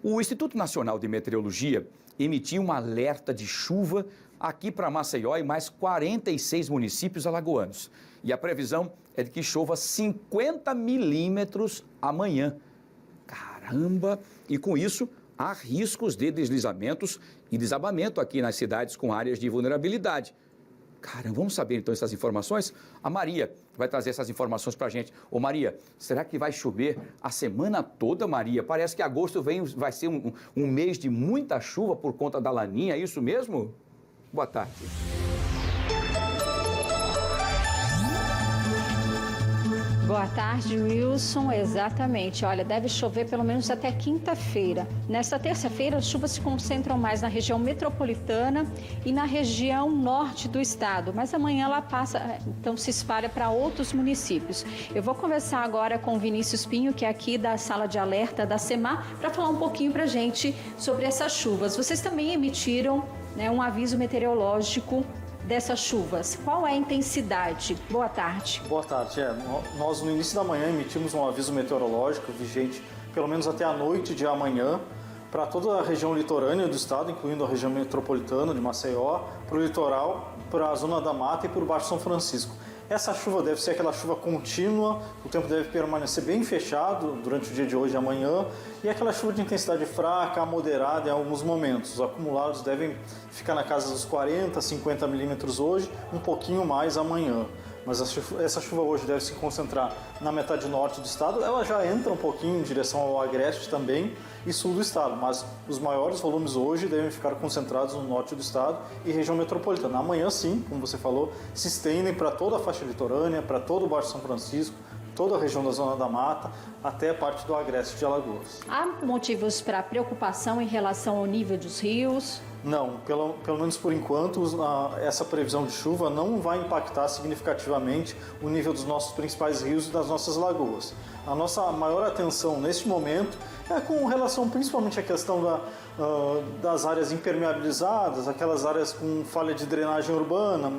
O Instituto Nacional de Meteorologia emitiu um alerta de chuva aqui para Maceió e mais 46 municípios alagoanos. E a previsão é de que chova 50 milímetros amanhã. Caramba! E com isso, há riscos de deslizamentos e desabamento aqui nas cidades com áreas de vulnerabilidade. Caramba, vamos saber então essas informações? A Maria vai trazer essas informações para a gente. Ô Maria, será que vai chover a semana toda, Maria? Parece que agosto vai ser um mês de muita chuva por conta da laninha, é isso mesmo? Boa tarde. Boa tarde, Wilson. Exatamente. Olha, deve chover pelo menos até quinta-feira. Nesta terça-feira, as chuvas se concentram mais na região metropolitana e na região norte do estado. Mas amanhã ela passa, então se espalha para outros municípios. Eu vou conversar agora com o Vinícius Pinho, que é aqui da sala de alerta da SEMAR, para falar um pouquinho para a gente sobre essas chuvas. Vocês também emitiram, né, um aviso meteorológico dessas chuvas. Qual é a intensidade? Boa tarde. Boa tarde. Nós, no início da manhã, emitimos um aviso meteorológico vigente pelo menos até a noite de amanhã para toda a região litorânea do estado, incluindo a região metropolitana de Maceió, para o litoral, para a Zona da Mata e para o Baixo São Francisco. Essa chuva deve ser aquela chuva contínua, o tempo deve permanecer bem fechado durante o dia de hoje e amanhã, e aquela chuva de intensidade fraca a moderada em alguns momentos. Os acumulados devem ficar na casa dos 40, 50 milímetros hoje, um pouquinho mais amanhã. Mas essa chuva hoje deve se concentrar na metade norte do estado. Ela já entra um pouquinho em direção ao agreste também e sul do estado, mas os maiores volumes hoje devem ficar concentrados no norte do estado e região metropolitana. Amanhã sim, como você falou, se estendem para toda a faixa litorânea, para todo o Baixo São Francisco, toda a região da Zona da Mata, até a parte do agreste de Alagoas. Há motivos para preocupação em relação ao nível dos rios? Não, pelo menos por enquanto, essa previsão de chuva não vai impactar significativamente o nível dos nossos principais rios e das nossas lagoas. A nossa maior atenção neste momento é com relação principalmente à questão das áreas impermeabilizadas, aquelas áreas com falha de drenagem urbana,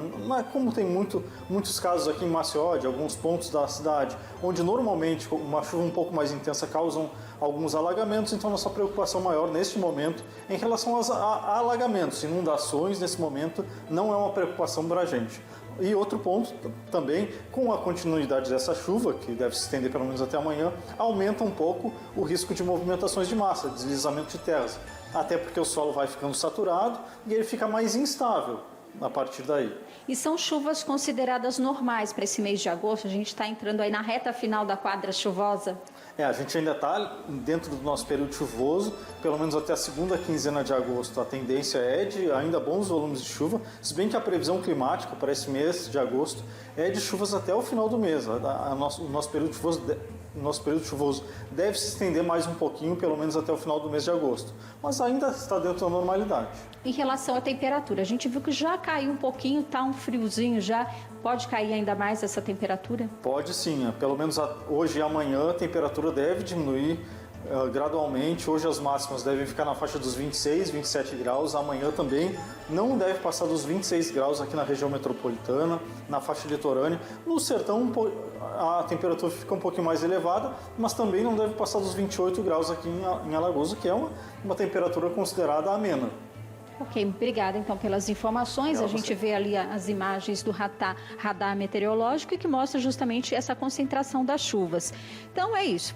como tem muitos casos aqui em Maceió, de alguns pontos da cidade, onde normalmente uma chuva um pouco mais intensa causam alguns alagamentos, então nossa preocupação maior neste momento em relação a alagamentos, inundações, nesse momento não é uma preocupação para a gente. E outro ponto também, com a continuidade dessa chuva, que deve se estender pelo menos até amanhã, aumenta um pouco o risco de movimentações de massa, deslizamento de terras, até porque o solo vai ficando saturado e ele fica mais instável a partir daí. E são chuvas consideradas normais para esse mês de agosto? A gente está entrando aí na reta final da quadra chuvosa? A gente ainda está dentro do nosso período chuvoso, pelo menos até a segunda quinzena de agosto. A tendência é de ainda bons volumes de chuva, se bem que a previsão climática para esse mês de agosto é de chuvas até o final do mês. O nosso período chuvoso deve se estender mais um pouquinho, pelo menos até o final do mês de agosto, mas ainda está dentro da normalidade. Em relação à temperatura, a gente viu que já caiu um pouquinho, está um friozinho já. Pode cair ainda mais essa temperatura? Pode sim, pelo menos hoje e amanhã a temperatura deve diminuir gradualmente. Hoje as máximas devem ficar na faixa dos 26, 27 graus. Amanhã também não deve passar dos 26 graus aqui na região metropolitana, na faixa litorânea. No sertão a temperatura fica um pouquinho mais elevada, mas também não deve passar dos 28 graus aqui em Alagoas, que é uma temperatura considerada amena. Ok, obrigada então pelas informações. A gente vê ali as imagens do radar meteorológico e que mostra justamente essa concentração das chuvas. Então é isso,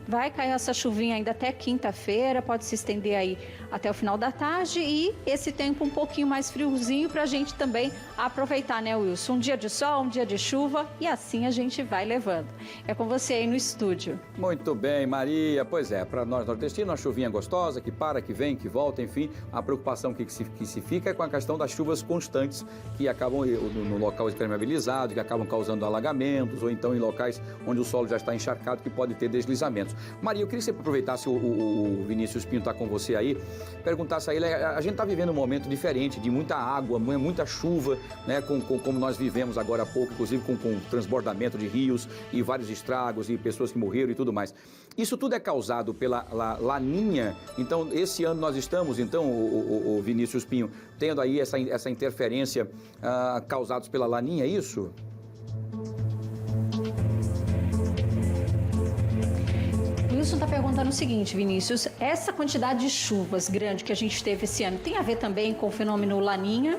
vai cair essa chuvinha ainda até quinta-feira, pode se estender aí até o final da tarde e esse tempo um pouquinho mais friozinho para a gente também aproveitar, né, Wilson? Um dia de sol, um dia de chuva e assim a gente vai levando. É com você aí no estúdio. Muito bem, Maria. Pois é, para nós nordestinos, uma chuvinha gostosa, que para, que vem, que volta, enfim, a preocupação que se fica é com a questão das chuvas constantes que acabam no local impermeabilizado, que acabam causando alagamentos, ou então em locais onde o solo já está encharcado, que pode ter deslizamentos. Maria, eu queria que você aproveitasse o Vinícius Pinho está com você aí, perguntasse a ele, a gente está vivendo um momento diferente, de muita água, muita chuva, né, como nós vivemos agora há pouco, inclusive com transbordamento de rios e vários estragos e pessoas que morreram e tudo mais. Isso tudo é causado pela laninha. Então, esse ano nós estamos, então, o Vinícius Pinho, tendo aí essa interferência causados pela laninha, é isso? Wilson, está perguntando o seguinte, Vinícius, essa quantidade de chuvas grande que a gente teve esse ano tem a ver também com o fenômeno Laninha?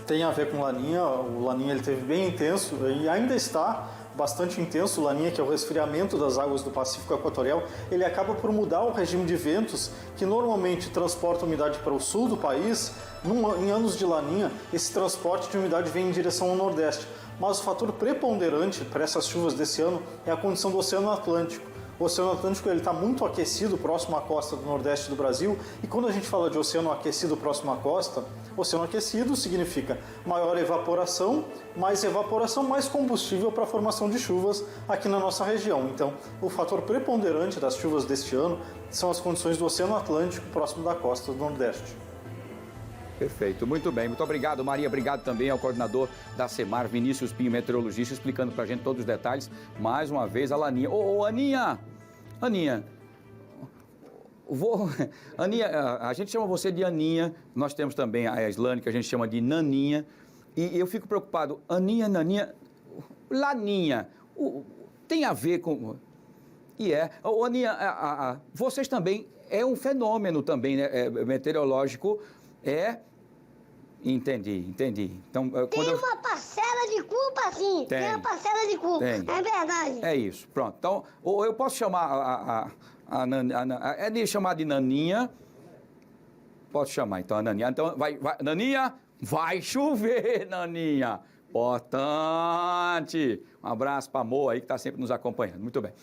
Tem a ver com Laninha. O Laninha ele teve bem intenso e ainda está bastante intenso. O Laninha, que é o resfriamento das águas do Pacífico Equatorial, ele acaba por mudar o regime de ventos que normalmente transporta umidade para o sul do país. Em anos de Laninha, esse transporte de umidade vem em direção ao Nordeste. Mas o fator preponderante para essas chuvas desse ano é a condição do Oceano Atlântico. O Oceano Atlântico está muito aquecido próximo à costa do Nordeste do Brasil, e quando a gente fala de oceano aquecido próximo à costa, oceano aquecido significa maior evaporação, mais combustível para a formação de chuvas aqui na nossa região. Então, o fator preponderante das chuvas deste ano são as condições do Oceano Atlântico próximo da costa do Nordeste. Perfeito, muito bem. Muito obrigado, Maria. Obrigado também ao coordenador da SEMAR, Vinícius Pinho, meteorologista, explicando pra gente todos os detalhes. Mais uma vez, a Laninha. Ô, Aninha! Aninha, Aninha, a gente chama você de Aninha, nós temos também a Islane, que a gente chama de Naninha, e eu fico preocupado. Aninha, Naninha, Laninha, tem a ver com... Ô, Aninha, vocês também, é um fenômeno também, né, meteorológico. Entendi. Então, tem uma parcela de culpa, sim. Tem uma parcela de culpa. É verdade. É isso, pronto. Então, eu posso chamar é de chamar de Naninha. Posso chamar, então, a Naninha. Então, vai, Naninha, vai chover, Naninha. Importante. Um abraço para a Mo aí, que está sempre nos acompanhando. Muito bem.